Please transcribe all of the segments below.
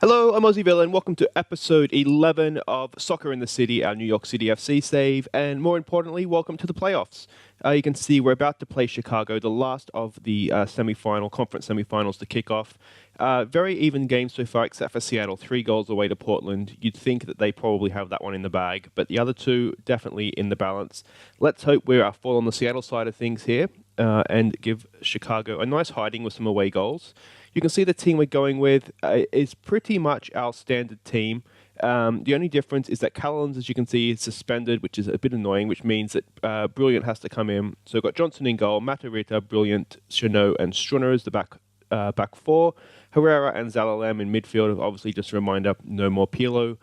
Hello, I'm Aussie Villain. Welcome to episode 11 of Soccer in the City, our New York City FC save, and more importantly, welcome to the playoffs. You can see we're about to play Chicago, the last of the conference semifinals to kick off. Very even game so far, except for Seattle, 3 goals away to Portland. You'd think that they probably have that one in the bag, but the other two definitely in the balance. Let's hope we are full on the Seattle side of things here and give Chicago a nice hiding with some away goals. You can see the team we're going with is pretty much our standard team. The only difference is that Callens, as you can see, is suspended, which is a bit annoying, which means that Brilliant has to come in. So we've got Johnson in goal, Matarrita, Brilliant, Chanot, and Strunner as the back four. Herrera and Zalalem in midfield. Obviously, just a reminder, no more Pirlo.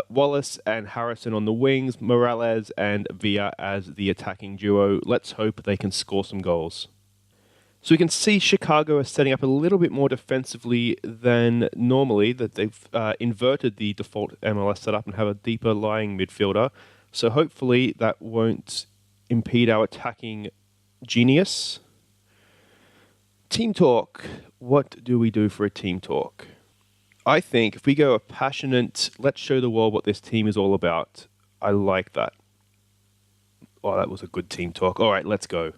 Wallace and Harrison on the wings, Morales and Villa as the attacking duo. Let's hope they can score some goals. So we can see Chicago are setting up a little bit more defensively than normally, that they've inverted the default MLS setup and have a deeper lying midfielder. So hopefully that won't impede our attacking genius. Team talk. What do we do for a team talk? I think if we go a passionate, let's show the world what this team is all about. I like that. Oh, that was a good team talk. All right, let's go.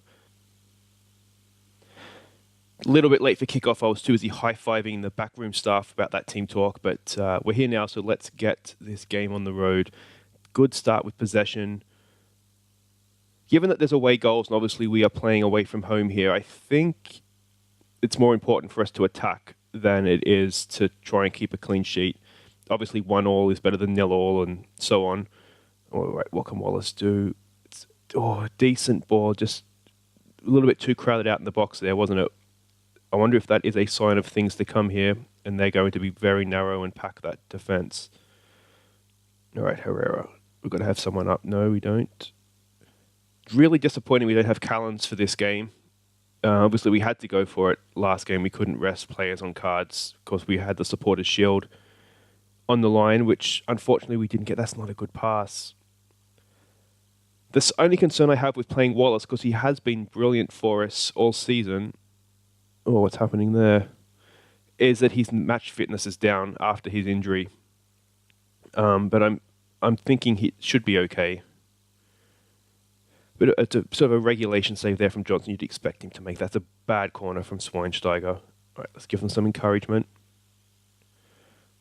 A little bit late for kickoff. I was too busy high-fiving the backroom staff about that team talk, but we're here now, so let's get this game on the road. Good start with possession. Given that there's away goals, and obviously we are playing away from home here, I think it's more important for us to attack than it is to try and keep a clean sheet. Obviously, 1-1 is better than 0-0 and so on. All right, what can Wallace do? A decent ball, just a little bit too crowded out in the box there, wasn't it? I wonder if that is a sign of things to come here, and they're going to be very narrow and pack that defense. All right, Herrera. We've got to have someone up. No, we don't. Really disappointing we don't have Callens for this game. Obviously, we had to go for it last game. We couldn't rest players on cards. Of course, we had the supporters' shield on the line, which unfortunately we didn't get. That's not a good pass. The only concern I have with playing Wallace, because he has been brilliant for us all season. Oh, what's happening there? Is that his match fitness is down after his injury. But I'm thinking he should be okay. But it's a sort of a regulation save there from Johnson. You'd expect him to make. That's a bad corner from Schweinsteiger. All right, let's give them some encouragement.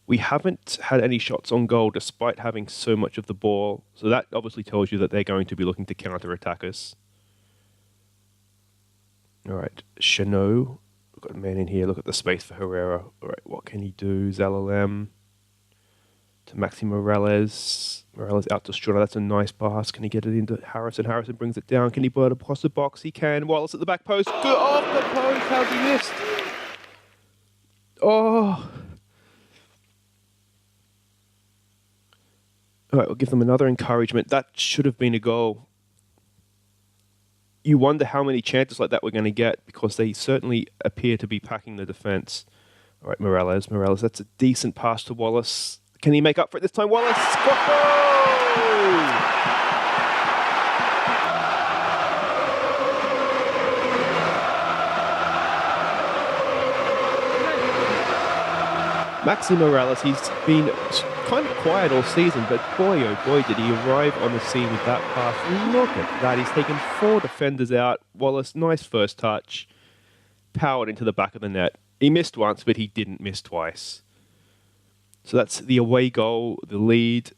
We haven't had any shots on goal despite having so much of the ball. So that obviously tells you that they're going to be looking to counter-attack us. All right, Chanot. We've got a man in here. Look at the space for Herrera. All right, what can he do? Zalalem to Maxi Morales. Morales out to Strunner. That's a nice pass. Can he get it into Harrison? Harrison brings it down. Can he put it across the box? He can. Wallace at the back post. Good off the post. How's he missed? Oh. All right, we'll give them another encouragement. That should have been a goal. You wonder how many chances like that we're going to get, because they certainly appear to be packing the defense. All right, Morales, that's a decent pass to Wallace. Can he make up for it this time? Wallace! Maxi Morales, he's been kind of quiet all season, but boy, oh boy, did he arrive on the scene with that pass. Look at that. He's taken 4 defenders out. Wallace, nice first touch. Powered into the back of the net. He missed once, but he didn't miss twice. So that's the away goal, the lead.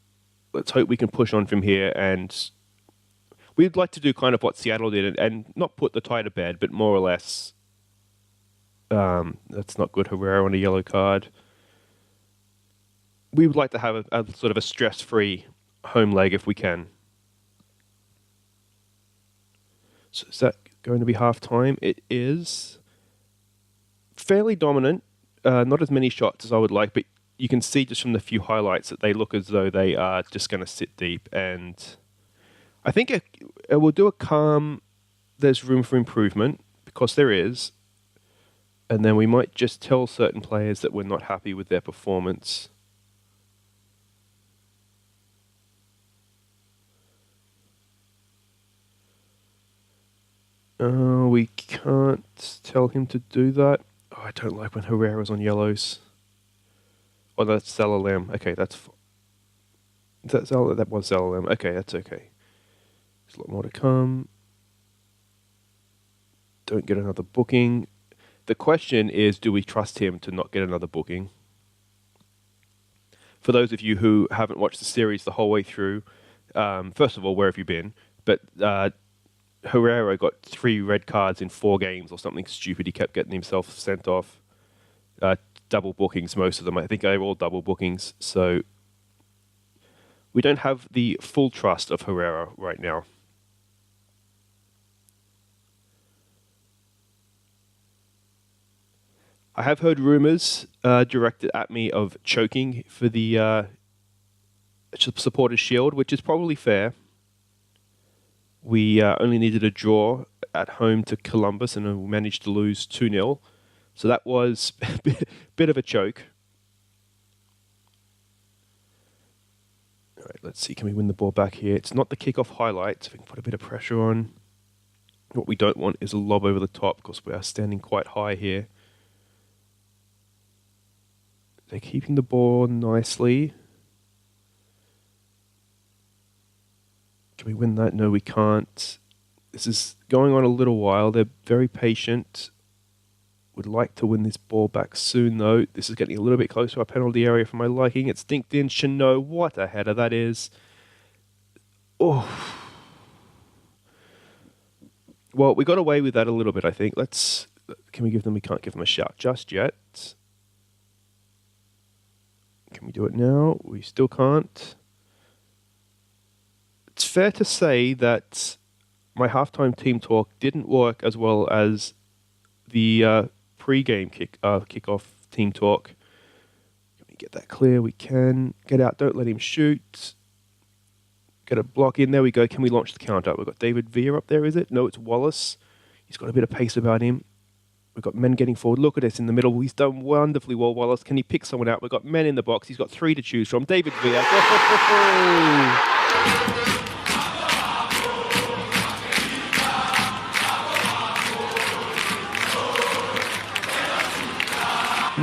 Let's hope we can push on from here. And we'd like to do kind of what Seattle did and not put the tie to bed, but more or less. That's not good. Herrera on a yellow card. We would like to have a sort of a stress-free home leg if we can. So is that going to be half-time? It is. Fairly dominant. Not as many shots as I would like, but you can see just from the few highlights that they look as though they are just going to sit deep. And I think it will do a calm. There's room for improvement, because there is. And then we might just tell certain players that we're not happy with their performance. We can't tell him to do that. Oh, I don't like when Herrera's on yellows. Oh, that's Zelalem. Okay, that was Zelalem. Okay, that's okay. There's a lot more to come. Don't get another booking. The question is, do we trust him to not get another booking? For those of you who haven't watched the series the whole way through, first of all, where have you been? But Herrera got 3 red cards in 4 games or something stupid. He kept getting himself sent off. Double bookings, most of them. I think they're all double bookings. So we don't have the full trust of Herrera right now. I have heard rumors directed at me of choking for the supporters' shield, which is probably fair. We only needed a draw at home to Columbus and we managed to lose 2-0. So that was a bit of a choke. All right, let's see. Can we win the ball back here? It's not the kickoff highlights. We can put a bit of pressure on. What we don't want is a lob over the top because we are standing quite high here. They're keeping the ball nicely. Can we win that? No, we can't. This is going on a little while. They're very patient. Would like to win this ball back soon, though. This is getting a little bit close to our penalty area for my liking. It's dinked in. Chanot, what a header that is. Oh. Well, we got away with that a little bit, I think. Can we give them? We can't give them a shout just yet. Can we do it now? We still can't. It's fair to say that my halftime team talk didn't work as well as the pre-game kickoff team talk. Can we get that clear? We can. Get out. Don't let him shoot. Get a block in. There we go. Can we launch the counter? We've got David Villa up there, is it? No, it's Wallace. He's got a bit of pace about him. We've got men getting forward. Look at us in the middle. He's done wonderfully well, Wallace. Can he pick someone out? We've got men in the box. He's got 3 to choose from. David Villa.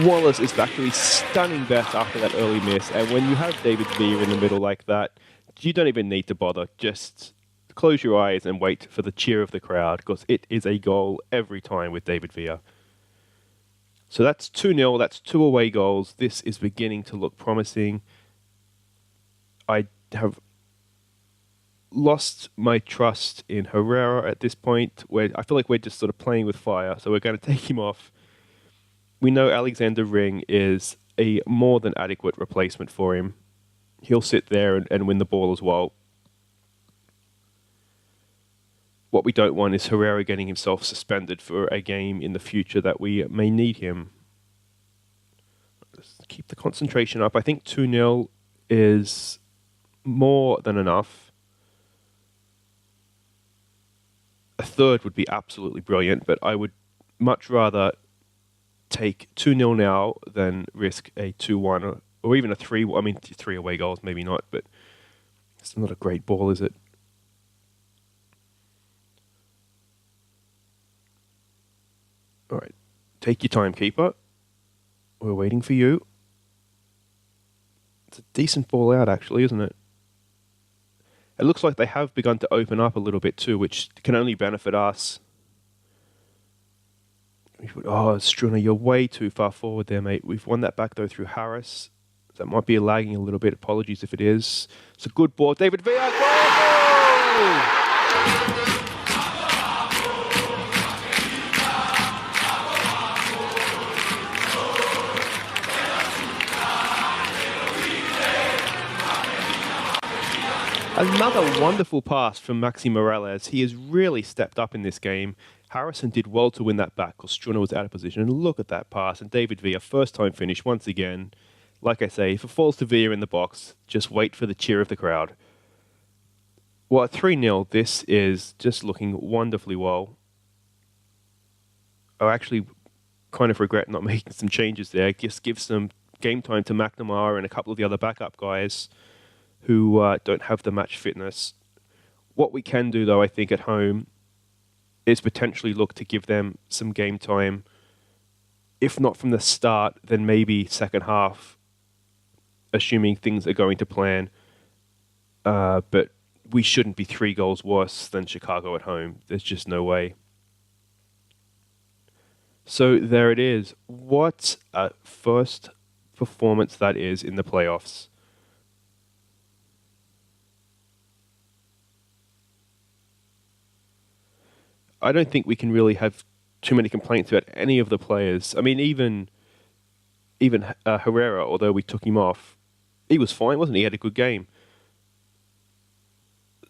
Wallace is back to his stunning best after that early miss. And when you have David Villa in the middle like that, you don't even need to bother. Just close your eyes and wait for the cheer of the crowd because it is a goal every time with David Villa. So that's 2-0. That's 2 away goals. This is beginning to look promising. I have lost my trust in Herrera at this point, where I feel like we're just sort of playing with fire. So we're going to take him off. We know Alexander Ring is a more than adequate replacement for him. He'll sit there and win the ball as well. What we don't want is Herrera getting himself suspended for a game in the future that we may need him. Let's keep the concentration up. I think 2-0 is more than enough. A third would be absolutely brilliant, but I would much rather take 2-0 now than risk a 2-1 or even a 3. I mean, 3 away goals, maybe not, but it's not a great ball, is it? All right, take your time, keeper. We're waiting for you. It's a decent ball out, actually, isn't it? It looks like they have begun to open up a little bit too, which can only benefit us. Oh, Struna, you're way too far forward there, mate. We've won that back, though, through Harris. That might be lagging a little bit. Apologies if it is. It's a good ball. David Villa, goal! Another wonderful pass from Maxi Morales. He has really stepped up in this game. Harrison did well to win that back because Struna was out of position. And look at that pass. And David Villa, first time finish once again. Like I say, if it falls to Villa in the box, just wait for the cheer of the crowd. Well, at 3-0, this is just looking wonderfully well. I actually kind of regret not making some changes there. Just give some game time to McNamara and a couple of the other backup guys who don't have the match fitness. What we can do, though, I think, at home is potentially look to give them some game time. If not from the start, then maybe second half. assuming things are going to plan. But we shouldn't be 3 goals worse than Chicago at home. There's just no way. So there it is. What a first performance that is in the playoffs. I don't think we can really have too many complaints about any of the players. I mean, even Herrera, although we took him off, he was fine, wasn't he? He had a good game.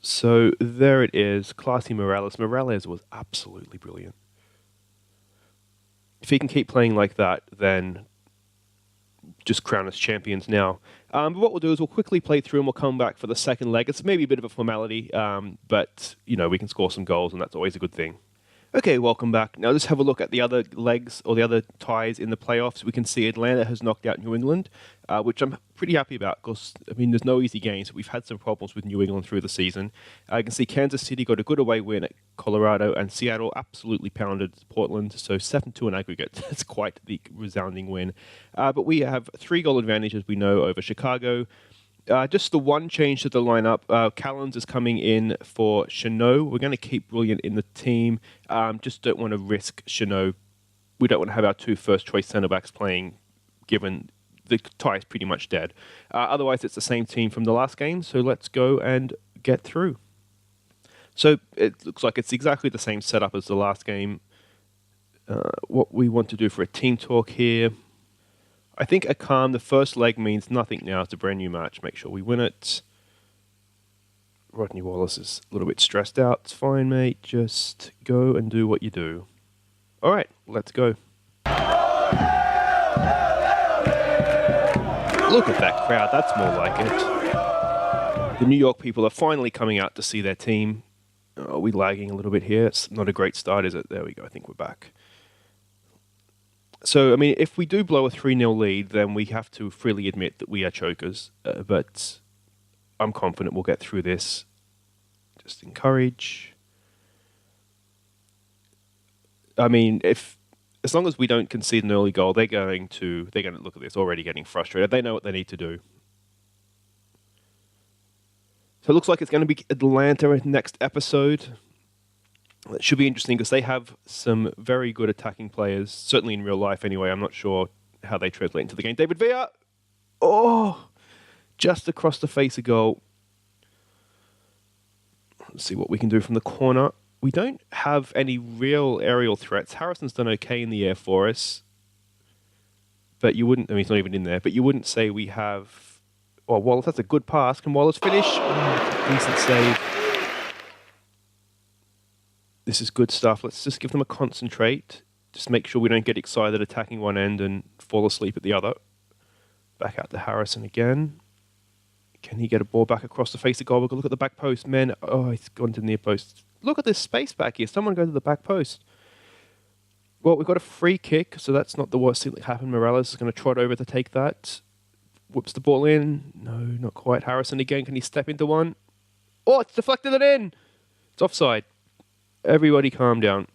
So there it is. Classy Morales. Morales was absolutely brilliant. If he can keep playing like that, then just crown us champions now. But what we'll do is we'll quickly play through and we'll come back for the second leg. It's maybe a bit of a formality, but we can score some goals and that's always a good thing. Okay, welcome back. Now let's have a look at the other legs or the other ties in the playoffs. We can see Atlanta has knocked out New England, which I'm pretty happy about because, there's no easy games. We've had some problems with New England through the season. I can see Kansas City got a good away win at Colorado, and Seattle absolutely pounded Portland, so 7-2 in aggregate. That's quite the resounding win. But we have 3-goal advantage, as we know, over Chicago. Just the one change to the lineup. Callens is coming in for Chanot. We're going to keep Brilliant in the team. Just don't want to risk Chanot. We don't want to have our 2 first-choice centre-backs playing, given the tie is pretty much dead. Otherwise, it's the same team from the last game, so let's go and get through. So it looks like it's exactly the same setup as the last game. What we want to do for a team talk here... I think a calm, the first leg means nothing now. It's a brand new match. Make sure we win it. Rodney Wallace is a little bit stressed out. It's fine, mate. Just go and do what you do. All right, let's go. Look at that crowd. That's more like it. The New York people are finally coming out to see their team. Are we lagging a little bit here? It's not a great start, is it? There we go. I think we're back. So, if we do blow a 3-0 lead, then we have to freely admit that we are chokers. But I'm confident we'll get through this. Just encourage. As long as we don't concede an early goal, they're going to look at this already getting frustrated. They know what they need to do. So it looks like it's going to be Atlanta next episode. It should be interesting because they have some very good attacking players, certainly in real life anyway. I'm not sure how they translate into the game. David Villa! Oh! Just across the face a goal. Let's see what we can do from the corner. We don't have any real aerial threats. Harrison's done okay in the air for us. But you wouldn't... he's not even in there. But you wouldn't say we have... Oh, Wallace, that's a good pass. Can Wallace finish? Oh, decent save. This is good stuff. Let's just give them a concentrate. Just make sure we don't get excited attacking one end and fall asleep at the other. Back out to Harrison again. Can he get a ball back across the face of goal? We'll look at the back post. Man, he's gone to the near post. Look at this space back here. Someone go to the back post. Well, we've got a free kick, so that's not the worst thing that happened. Morales is going to trot over to take that. Whoops the ball in. No, not quite. Harrison again. Can he step into one? Oh, it's deflected it in. It's offside. Everybody calm down.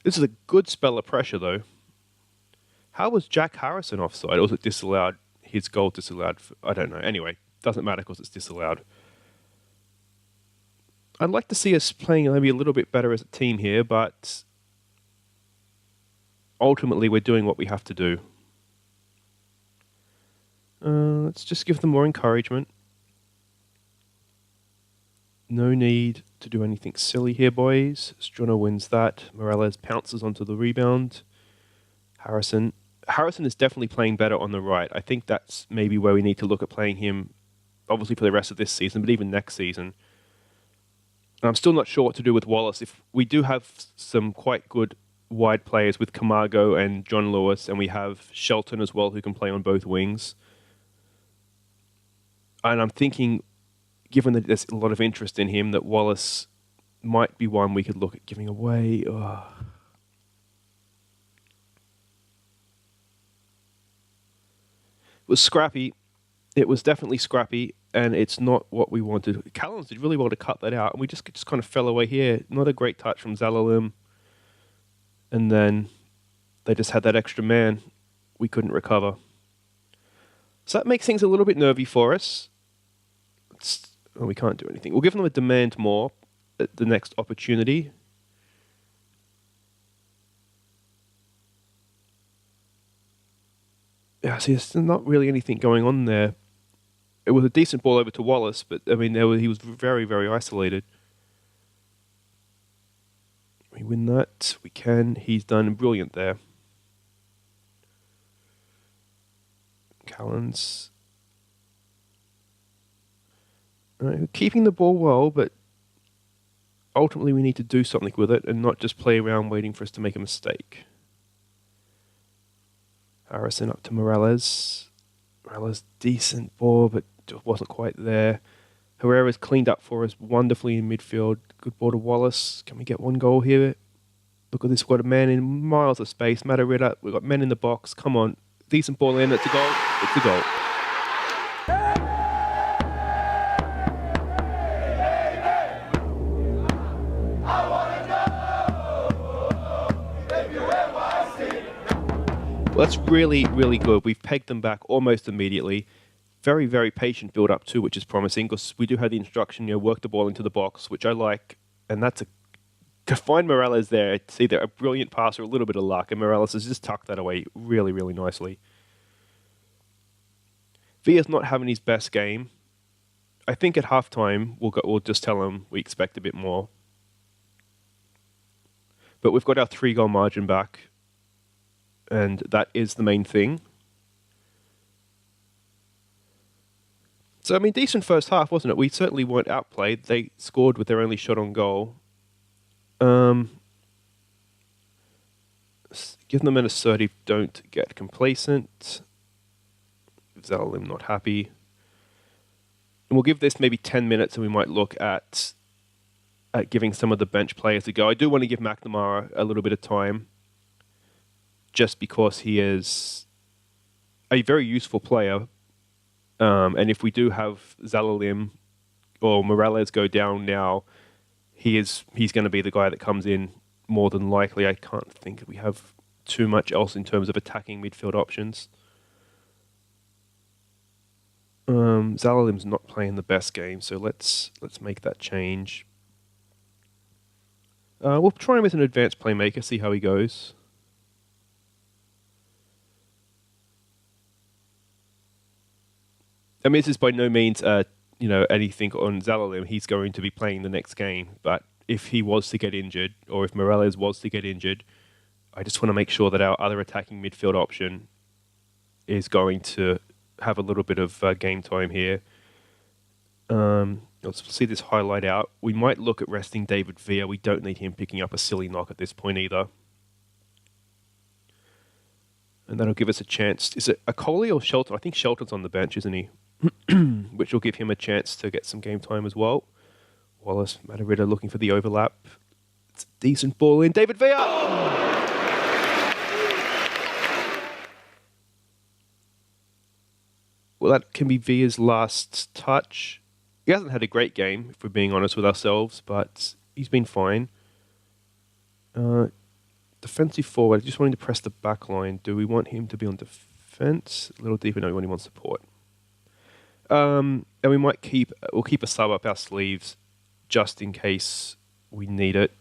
This is a good spell of pressure, though. How was Jack Harrison offside? Or was it disallowed? His goal disallowed? I don't know. Anyway, doesn't matter because it's disallowed. I'd like to see us playing maybe a little bit better as a team here, but ultimately we're doing what we have to do. Let's just give them more encouragement. No need to do anything silly here, boys. Strano wins that. Morales pounces onto the rebound. Harrison is definitely playing better on the right. I think that's maybe where we need to look at playing him, obviously for the rest of this season, but even next season. And I'm still not sure what to do with Wallace. If we do have some quite good wide players with Camargo and John Lewis, and we have Shelton as well, who can play on both wings. And I'm thinking, given that there's a lot of interest in him, that Wallace might be one we could look at giving away. It was scrappy. It was definitely scrappy, and it's not what we wanted. Callens did really well to cut that out, and we just kind of fell away here. Not a great touch from Zalalim. And then they just had that extra man. We couldn't recover. So that makes things a little bit nervy for us. We can't do anything. We'll give them a demand more at the next opportunity. Yeah, see, there's not really anything going on there. It was a decent ball over to Wallace, but I mean, he was very, very isolated. We win that. We can. He's done brilliant there. Callens. Keeping the ball well, but ultimately we need to do something with it and not just play around waiting for us to make a mistake. Harrison up to Morales. Morales, decent ball, but just wasn't quite there. Herrera's cleaned up for us wonderfully in midfield. Good ball to Wallace. Can we get one goal here? Look at this. We've got a man in miles of space. Matarita, we've got men in the box. Come on. Decent ball in. It's a goal. It's a goal. Well, that's really, really good. We've pegged them back almost immediately. Very, very patient build-up too, which is promising, because we do have the instruction, work the ball into the box, which I like. And that's to find Morales there, it's either a brilliant pass or a little bit of luck, and Morales has just tucked that away really, really nicely. Villa's not having his best game. I think at halftime, we'll just tell him we expect a bit more. But we've got our 3-goal margin back. And that is the main thing. So, I mean, decent first half, wasn't it? We certainly weren't outplayed. They scored with their only shot on goal. Give them an assertive, don't get complacent. Zalalim not happy. And we'll give this maybe 10 minutes and we might look at giving some of the bench players a go. I do want to give McNamara a little bit of time, just because he is a very useful player. And if we do have Zalalim or Morales go down now, he's going to be the guy that comes in more than likely. I can't think we have too much else in terms of attacking midfield options. Zalalim's not playing the best game, so let's make that change. We'll try him with an advanced playmaker, see how he goes. I mean, this is by no means, anything on Zalalim. He's going to be playing the next game. But if he was to get injured, or if Morales was to get injured, I just want to make sure that our other attacking midfield option is going to have a little bit of game time here. Let's see this highlight out. We might look at resting David Villa. We don't need him picking up a silly knock at this point either. And that'll give us a chance. Is it Akoli or Shelton? I think Shelton's on the bench, isn't he? Which will give him a chance to get some game time as well. Wallace, Matarita looking for the overlap. It's a decent ball in. David Villa! Well, that can be Villa's last touch. He hasn't had a great game, if we're being honest with ourselves, but he's been fine. Defensive forward, just wanting to press the back line. Do we want him to be on defense? A little deeper, no, we want him on support. And we might we'll keep a sub up our sleeves just in case we need it.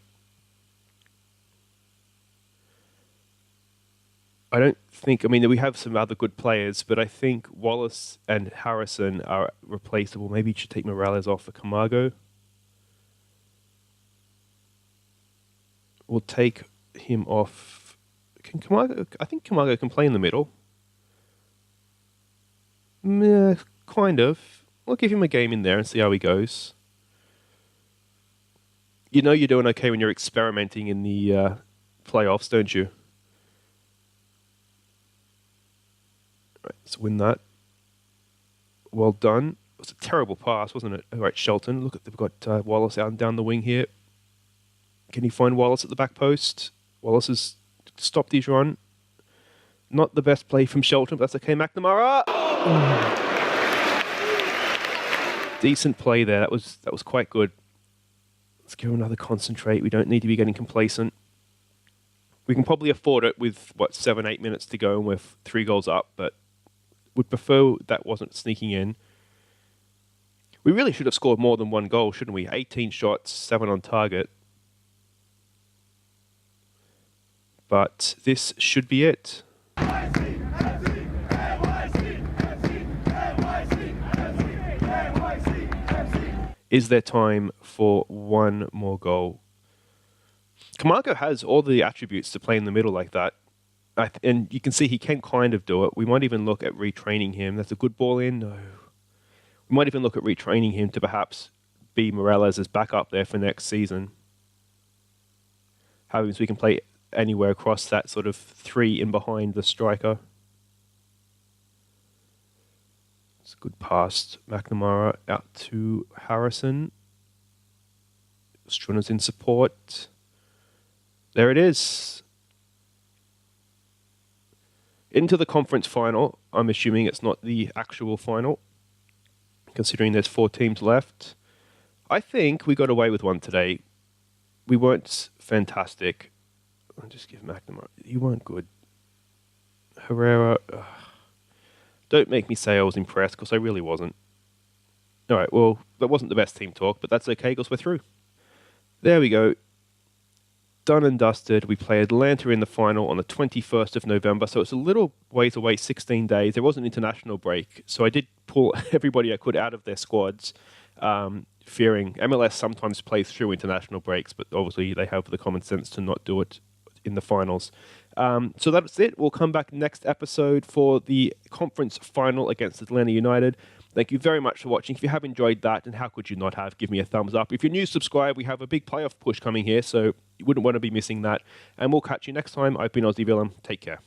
I don't think, we have some other good players, but I think Wallace and Harrison are replaceable. Maybe you should take Morales off for Camargo. We'll take him off. Can Camargo? I think Camargo can play in the middle. Yeah, kind of. We'll give him a game in there and see how he goes. You know you're doing okay when you're experimenting in the playoffs, don't you? Right, let's win that. Well done. It was a terrible pass, wasn't it? All right, Shelton. Look, they've got Wallace out and down the wing here. Can he find Wallace at the back post? Wallace has stopped his run. Not the best play from Shelton, but that's okay. McNamara! Decent play there. That was quite good. Let's give him another concentrate. We don't need to be getting complacent. We can probably afford it with, 7-8 minutes to go and we're 3 goals up, but would prefer that wasn't sneaking in. We really should have scored more than one goal, shouldn't we? 18 shots, 7 on target. But this should be it. Is there time for one more goal? Camargo has all the attributes to play in the middle like that. And you can see he can kind of do it. We might even look at retraining him. That's a good ball in. No. We might even look at retraining him to perhaps be Morales' backup there for next season. So we can play anywhere across that sort of 3 in behind the striker. It's a good pass. McNamara out to Harrison. Struna's in support. There it is. Into the conference final. I'm assuming it's not the actual final, considering there's 4 teams left. I think we got away with one today. We weren't fantastic. I'll just give McNamara. You weren't good. Herrera. Don't make me say I was impressed, because I really wasn't. All right, well, that wasn't the best team talk, but that's okay, because we're through. There we go. Done and dusted. We play Atlanta in the final on the 21st of November, so it's a little ways away, 16 days. There was an international break, so I did pull everybody I could out of their squads, fearing MLS sometimes plays through international breaks, but obviously they have the common sense to not do it in the finals. So that's it. We'll come back next episode for the conference final against Atlanta United. Thank you very much for watching. If you have enjoyed that, and how could you not have, give me a thumbs up. If you're new, subscribe. We have a big playoff push coming here, so you wouldn't want to be missing that. And we'll catch you next time. I've been Aussie Villain. Take care.